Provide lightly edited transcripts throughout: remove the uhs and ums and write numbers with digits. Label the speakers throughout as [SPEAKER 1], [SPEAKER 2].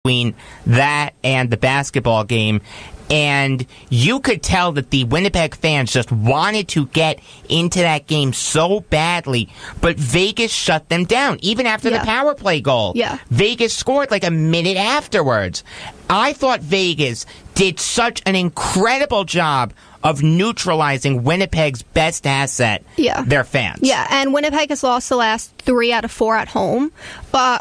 [SPEAKER 1] between that and the basketball game. And you could tell that the Winnipeg fans just wanted to get into that game so badly, but Vegas shut them down, even after the power play goal.
[SPEAKER 2] Yeah.
[SPEAKER 1] Vegas scored like a minute afterwards. I thought Vegas did such an incredible job of neutralizing Winnipeg's best asset, their fans.
[SPEAKER 2] Yeah, and Winnipeg has lost the last 3 out of 4 at home,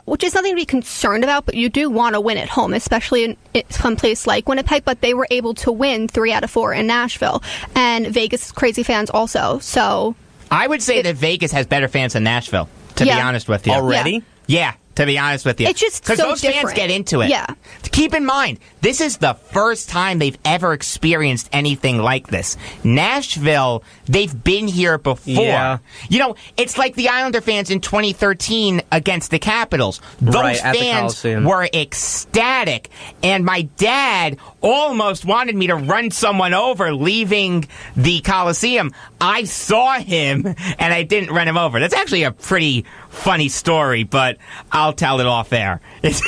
[SPEAKER 2] which is nothing to be concerned about, but you do want to win at home, especially in some place like Winnipeg, but they were able to win 3 out of 4 in Nashville, and Vegas crazy fans also, so...
[SPEAKER 1] I would say that Vegas has better fans than Nashville, to be honest with you.
[SPEAKER 3] Already?
[SPEAKER 1] Yeah, to be honest with you.
[SPEAKER 2] It's just so
[SPEAKER 1] different. Because those fans get into it.
[SPEAKER 2] Yeah.
[SPEAKER 1] Keep in mind, this is the first time they've ever experienced anything like this. Nashville, they've been here before.
[SPEAKER 3] Yeah.
[SPEAKER 1] You know, it's like the Islander fans in 2013 against the Capitals. Those fans were ecstatic. And my dad almost wanted me to run someone over leaving the Coliseum. I saw him, and I didn't run him over. That's actually a pretty funny story, but I'll tell it off air.
[SPEAKER 3] Is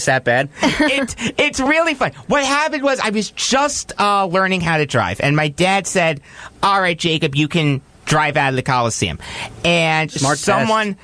[SPEAKER 3] that bad?
[SPEAKER 1] It's really fun. What happened was I was just learning how to drive, and my dad said, all right, Jacob, you can drive out of the Coliseum. And someone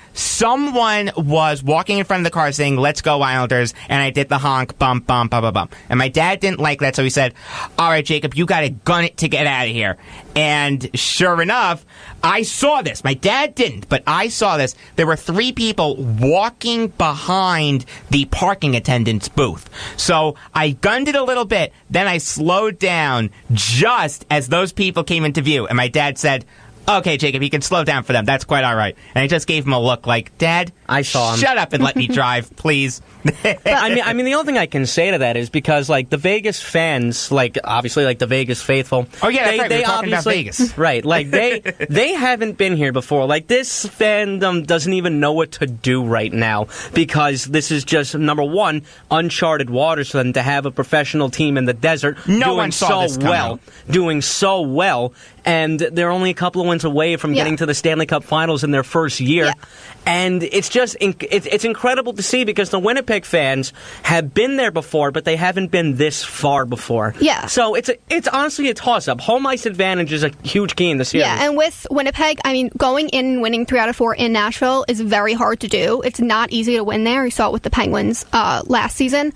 [SPEAKER 1] was walking in front of the car saying, let's go Islanders, and I did the honk, bump, bump, bump, bump, bump. And my dad didn't like that, so he said, all right, Jacob, you got to gun it to get out of here. And sure enough, I saw this. My dad didn't, but I saw this. There were 3 people walking behind the parking attendant's booth. So I gunned it a little bit, then I slowed down just as those people came into view. And my dad said, okay, Jacob, you can slow down for them. That's quite all right. And I just gave him a look like, Dad,
[SPEAKER 3] I saw him.
[SPEAKER 1] Shut up and let me drive, please.
[SPEAKER 3] I mean, the only thing I can say to that is because, like, the Vegas fans, like, obviously, like, the Vegas faithful.
[SPEAKER 1] Oh, yeah, that's right. We're talking about Vegas.
[SPEAKER 3] Right. Like, they haven't been here before. Like, this fandom doesn't even know what to do right now because this is just, number one, uncharted waters for them to have a professional team in the desert doing so well. And they're only a couple of wins away from getting to the Stanley Cup Finals in their first year. Yeah. And it's just it's incredible to see because the Winnipeg fans have been there before, but they haven't been this far before.
[SPEAKER 2] Yeah.
[SPEAKER 3] So it's honestly a toss-up. Home ice advantage is a huge key in the series.
[SPEAKER 2] Yeah, and with Winnipeg, I mean, going in and winning 3 out of 4 in Nashville is very hard to do. It's not easy to win there. You saw it with the Penguins last season.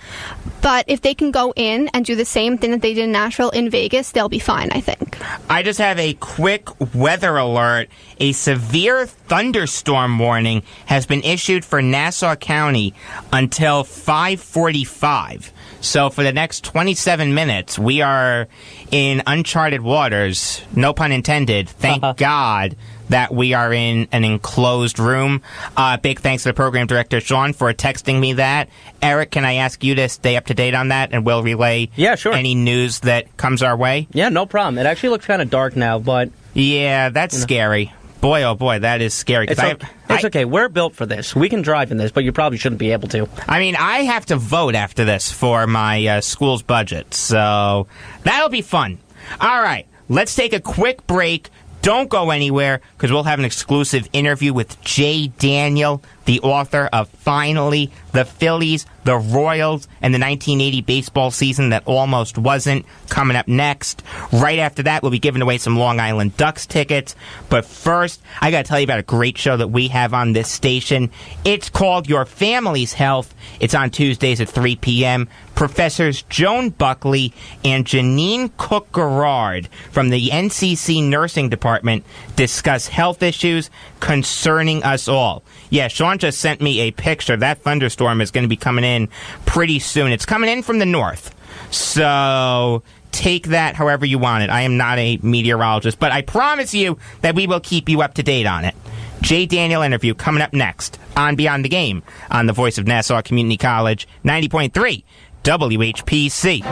[SPEAKER 2] But if they can go in and do the same thing that they did in Nashville in Vegas, they'll be fine, I think.
[SPEAKER 1] I just have a quick weather alert. A severe thunderstorm warning has been issued for Nassau County until 5:45. So for the next 27 minutes, we are in uncharted waters. No pun intended. Thank God that we are in an enclosed room. Big thanks to the program director, Sean, for texting me that. Eric, can I ask you to stay up to date on that, and we'll relay any news that comes our way?
[SPEAKER 3] Yeah, no problem. It actually looks kind of dark now, but...
[SPEAKER 1] Yeah, that's scary. Boy, oh boy, that is scary.
[SPEAKER 3] It's okay. We're built for this. We can drive in this, but you probably shouldn't be able to.
[SPEAKER 1] I mean, I have to vote after this for my school's budget, so that'll be fun. All right, let's take a quick break. Don't go anywhere, because we'll have an exclusive interview with Jay Daniel, the author of Phinally, the Phillies, the Royals, and the 1980 baseball season that almost wasn't, coming up next. Right after that, we'll be giving away some Long Island Ducks tickets. But first, I got to tell you about a great show that we have on this station. It's called Your Family's Health. It's on Tuesdays at 3 p.m. Professors Joan Buckley and Janine Cook-Garrard from the NCC Nursing Department discuss health issues concerning us all. Yeah, Sean just sent me a picture. That thunderstorm is going to be coming in pretty soon. It's coming in from the north. So take that however you want it. I am not a meteorologist, but I promise you that we will keep you up to date on it. Jay Daniel interview coming up next on Beyond the Game on the Voice of Nassau Community College, 90.3 WHPC.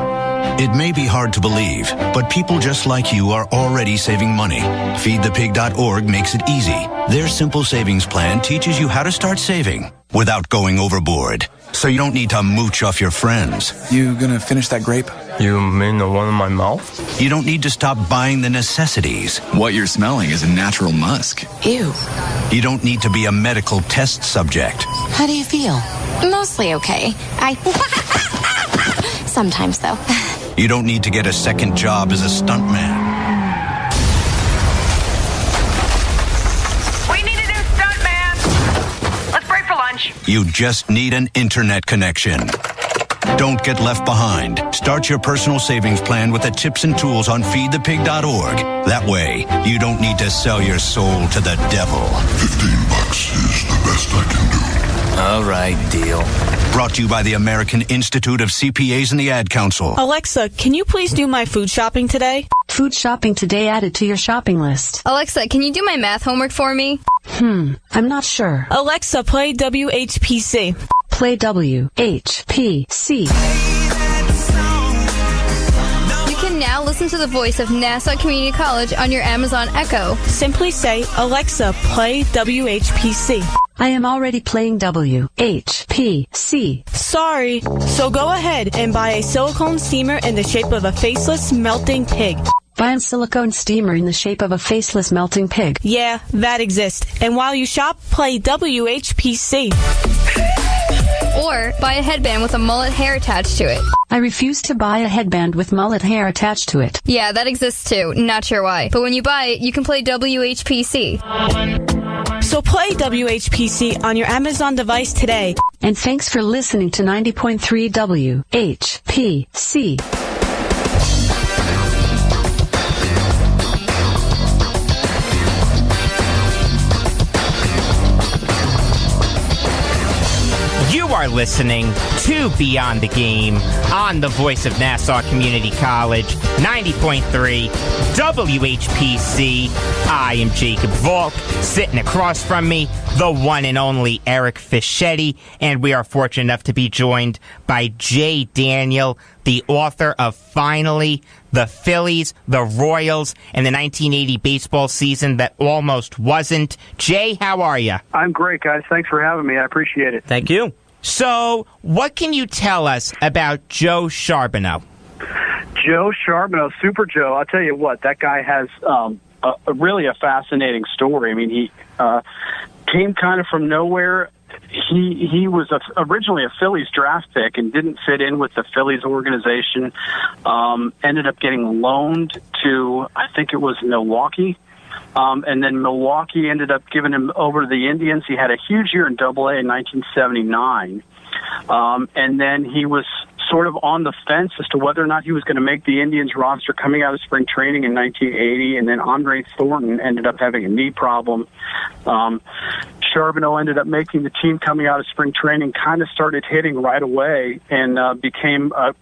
[SPEAKER 4] It may be hard to believe, but people just like you are already saving money. FeedThePig.org makes it easy. Their simple savings plan teaches you how to start saving without going overboard. So you don't need to mooch off your friends.
[SPEAKER 5] You gonna finish that grape?
[SPEAKER 6] You mean the one in my mouth?
[SPEAKER 4] You don't need to stop buying the necessities.
[SPEAKER 5] What you're smelling is a natural musk.
[SPEAKER 7] Ew.
[SPEAKER 4] You don't need to be a medical test subject.
[SPEAKER 7] How do you feel? Mostly okay. Sometimes, though.
[SPEAKER 4] You don't need to get a second job as a stuntman.
[SPEAKER 8] We need a new stuntman. Let's break for lunch.
[SPEAKER 4] You just need an internet connection. Don't get left behind. Start your personal savings plan with the tips and tools on feedthepig.org. That way, you don't need to sell your soul to the devil.
[SPEAKER 9] $15 is the best I can do.
[SPEAKER 6] All right, deal.
[SPEAKER 4] Brought to you by the American Institute of CPAs and the Ad Council.
[SPEAKER 10] Alexa, can you please do my food shopping today?
[SPEAKER 11] Food shopping today added to your shopping list.
[SPEAKER 12] Alexa, can you do my math homework for me?
[SPEAKER 11] I'm not sure.
[SPEAKER 10] Alexa, play WHPC.
[SPEAKER 11] Play WHPC.
[SPEAKER 12] You can now listen to the voice of Nassau Community College on your Amazon Echo.
[SPEAKER 10] Simply say, Alexa, play WHPC.
[SPEAKER 11] I am already playing WHPC.
[SPEAKER 10] Sorry. So go ahead and buy a silicone steamer in the shape of a faceless melting pig.
[SPEAKER 11] Buy a silicone steamer in the shape of a faceless melting pig.
[SPEAKER 10] Yeah, that exists. And while you shop, play WHPC.
[SPEAKER 12] Or buy a headband with a mullet hair attached to it.
[SPEAKER 11] I refuse to buy a headband with mullet hair attached to it.
[SPEAKER 12] Yeah, that exists too. Not sure why. But when you buy it, you can play WHPC.
[SPEAKER 10] So play WHPC on your Amazon device today.
[SPEAKER 11] And thanks for listening to 90.3 WHPC.
[SPEAKER 1] You are listening to Beyond the Game on the voice of Nassau Community College, 90.3 WHPC. I am Jacob Valk. Sitting across from me, the one and only Eric Fischetti, and we are fortunate enough to be joined by Jay Daniel, the author of Phinally, the Phillies, the Royals, and the 1980 baseball season that almost wasn't. Jay, how are you?
[SPEAKER 13] I'm great, guys. Thanks for having me. I appreciate it.
[SPEAKER 3] Thank you.
[SPEAKER 1] So, what can you tell us about Joe Charbonneau?
[SPEAKER 13] Joe Charbonneau, Super Joe. I'll tell you what, that guy has really a fascinating story. I mean, he came kind of from nowhere. He was originally a Phillies draft pick and didn't fit in with the Phillies organization. Ended up getting loaned to, I think it was Milwaukee. And then Milwaukee ended up giving him over to the Indians. He had a huge year in Double-A in 1979. And then he was sort of on the fence as to whether or not he was going to make the Indians roster coming out of spring training in 1980. And then Andre Thornton ended up having a knee problem. Charbonneau ended up making the team coming out of spring training, kind of started hitting right away, and became a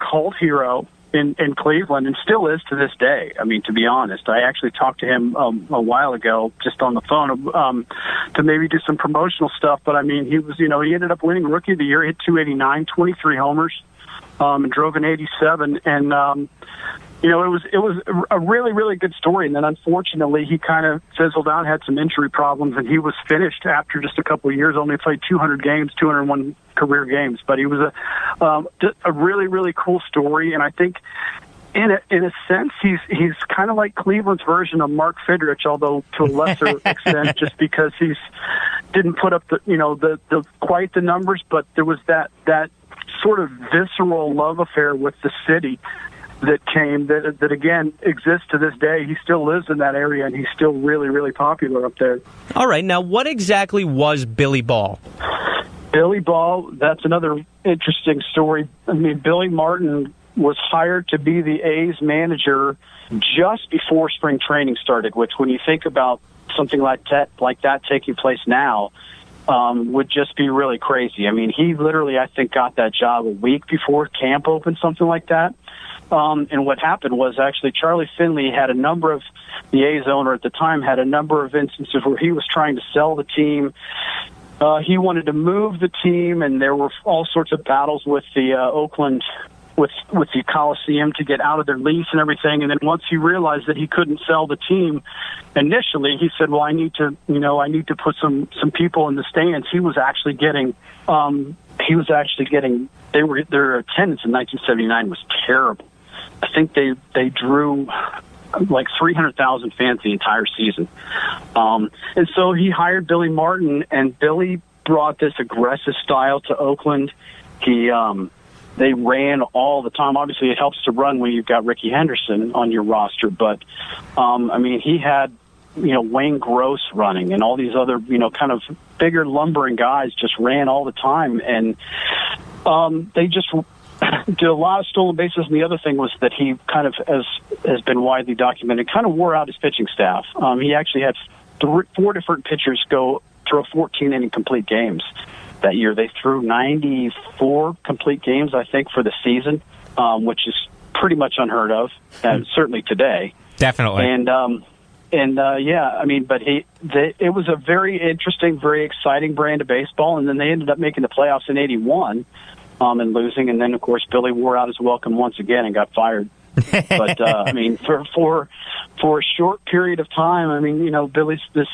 [SPEAKER 13] cult hero in Cleveland, and still is to this day. I mean, to be honest, I actually talked to him a while ago, just on the phone, to maybe do some promotional stuff. But I mean, he was, he ended up winning Rookie of the Year, hit 289, 23 homers, and drove an 87, and it was a really, really good story. And then unfortunately, he kind of fizzled out, had some injury problems, and he was finished after just a couple of years. Only played 200 games, 201 career games. But he was a really, really cool story. And I think, in a sense, he's kind of like Cleveland's version of Mark Fidrich, although to a lesser extent, just because he's didn't put up the quite the numbers, but there was that sort of visceral love affair with the city that again exists to this day. He still lives in that area, and he's still really, really popular up there.
[SPEAKER 3] All right, now what exactly was Billy Ball?
[SPEAKER 13] Billy Ball, that's another interesting story. I mean, Billy Martin was hired to be the A's manager just before spring training started, which when you think about something like that taking place now, would just be really crazy. I mean, he literally, I think, got that job a week before camp opened, something like that. And what happened was actually Charlie Phinally had a number of, the A's owner at the time, had a number of instances where he was trying to sell the team. He wanted to move the team, and there were all sorts of battles with the Oakland, with the Coliseum to get out of their lease and everything. And then once he realized that he couldn't sell the team initially, he said, well, I need to put some people in the stands. He was actually getting, their attendance in 1979 was terrible. I think they drew like 300,000 fans the entire season. And so he hired Billy Martin, and Billy brought this aggressive style to Oakland. He they ran all the time. Obviously, it helps to run when you've got Ricky Henderson on your roster, but I mean, he had Wayne Gross running and all these other kind of bigger lumbering guys just ran all the time, and they just did a lot of stolen bases. And the other thing was that he kind of, as has been widely documented, kind of wore out his pitching staff. He actually had 4 different pitchers go throw 14-inning complete games that year. They threw 94 complete games, I think, for the season, which is pretty much unheard of, certainly today.
[SPEAKER 1] Definitely.
[SPEAKER 13] Yeah, I mean, but it was a very interesting, very exciting brand of baseball, and then they ended up making the playoffs in '81 and losing, and then, of course, Billy wore out his welcome once again and got fired. But, I mean, for a short period of time, I mean, Billy's this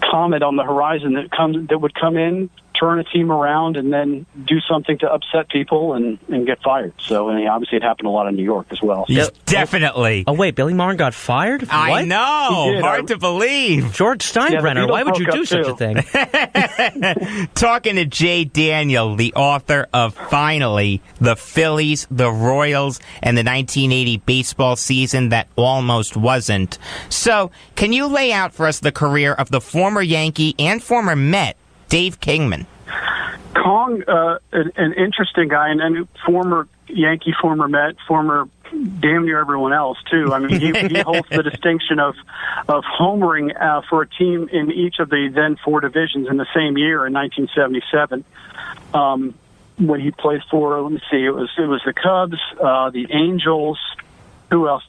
[SPEAKER 13] comet on the horizon that would come in, turn a team around, and then do something to upset people and get fired. So, obviously, it happened a lot in New York as well.
[SPEAKER 1] Yes, definitely.
[SPEAKER 3] Oh, wait, Billy Martin got fired? What?
[SPEAKER 1] I know. Hard to believe.
[SPEAKER 3] George Steinbrenner, why would you do such a thing?
[SPEAKER 1] Talking to Jay Daniel, the author of Phinally, the Phillies, the Royals, and the 1980 baseball season that almost wasn't. So, can you lay out for us the career of the former Yankee and former Met, Dave Kingman?
[SPEAKER 13] Kong, an interesting guy, and former Yankee, former Met, former damn near everyone else, too. I mean, he holds the distinction of homering for a team in each of the then 4 divisions in the same year in 1977. When he played for, let me see, it was the Cubs, the Angels, who else?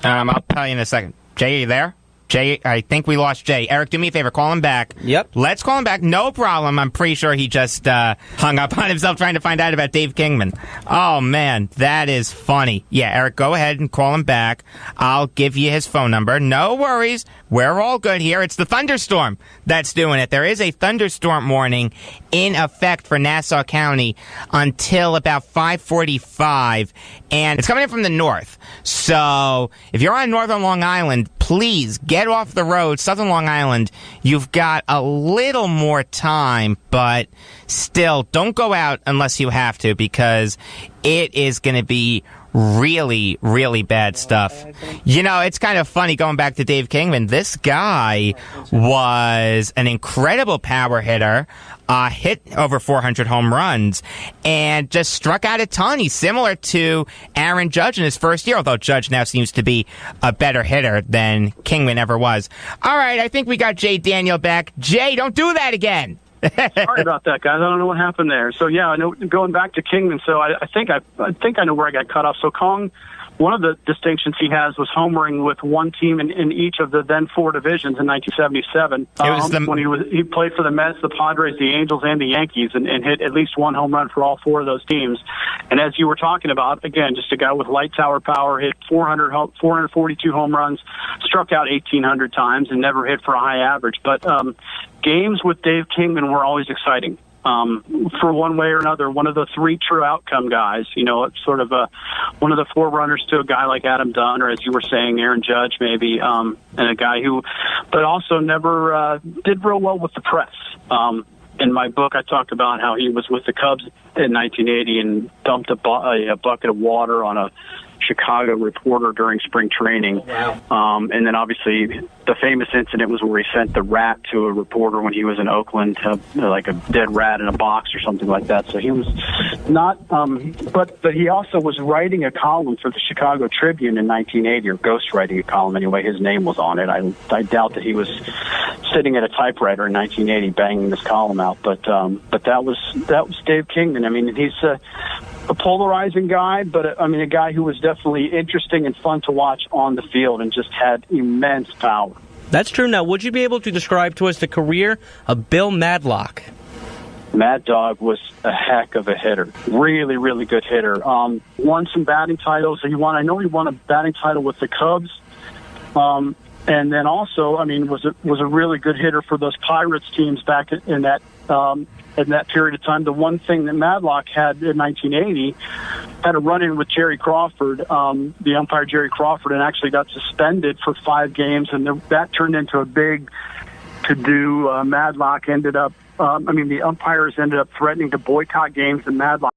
[SPEAKER 1] I'll tell you in a second. Jay, are you there? Jay, I think we lost Jay. Eric, do me a favor. Call him back.
[SPEAKER 3] Yep.
[SPEAKER 1] Let's call him back. No problem. I'm pretty sure he just hung up on himself trying to find out about Dave Kingman. Oh, man. That is funny. Yeah, Eric, go ahead and call him back. I'll give you his phone number. No worries. We're all good here. It's the thunderstorm that's doing it. There is a thunderstorm warning in effect for Nassau County until about 5:45, and it's coming in from the north. So if you're on Northern Long Island, please get off the road. Southern Long Island, you've got a little more time, but still, don't go out unless you have to, because it is going to be really, really bad stuff. It's kind of funny going back to Dave Kingman. This guy was an incredible power hitter, hit over 400 home runs, and just struck out a ton. He's similar to Aaron Judge in his first year, although Judge now seems to be a better hitter than Kingman ever was. All right, I think we got Jay Daniel back. Jay, don't do that again.
[SPEAKER 13] Sorry about that, guys. I don't know what happened there. So, yeah, I know, going back to Kingman, so I think I know where I got cut off. So Kong, one of the distinctions he has was homering with one team in each of the then 4 divisions in 1977. When he played for the Mets, the Padres, the Angels, and the Yankees, and hit at least 1 home run for all 4 of those teams. And as you were talking about, again, just a guy with light tower power, hit 442 home runs, struck out 1,800 times, and never hit for a high average. But games with Dave Kingman were always exciting. For one way or another, one of the 3 true outcome guys, sort of one of the forerunners to a guy like Adam Dunn, or as you were saying, Aaron Judge maybe, and a guy but also never did real well with the press. In my book, I talked about how he was with the Cubs in 1980 and dumped a bucket of water on a Chicago reporter during spring training. Wow. And then obviously the famous incident was where he sent the rat to a reporter when he was in Oakland, like a dead rat in a box or something like that. So he was not, but he also was writing a column for the Chicago Tribune in 1980, or ghostwriting a column anyway. His name was on it. I doubt that he was sitting at a typewriter in 1980 banging this column out. But that was Dave Kingman. I mean, he's a polarizing guy, but a guy who was definitely interesting and fun to watch on the field and just had immense power.
[SPEAKER 3] That's true. Now, would you be able to describe to us the career of Bill Madlock?
[SPEAKER 13] Mad Dog was a heck of a hitter. Really, really good hitter. Won some batting titles. I know he won a batting title with the Cubs. And then also, was a really good hitter for those Pirates teams back in that period of time. The one thing that Madlock had in 1980 had a run-in with Jerry Crawford, the umpire Jerry Crawford, and actually got suspended for 5 games, and that turned into a big to-do. Madlock ended up the umpires ended up threatening to boycott games in Mad Lions.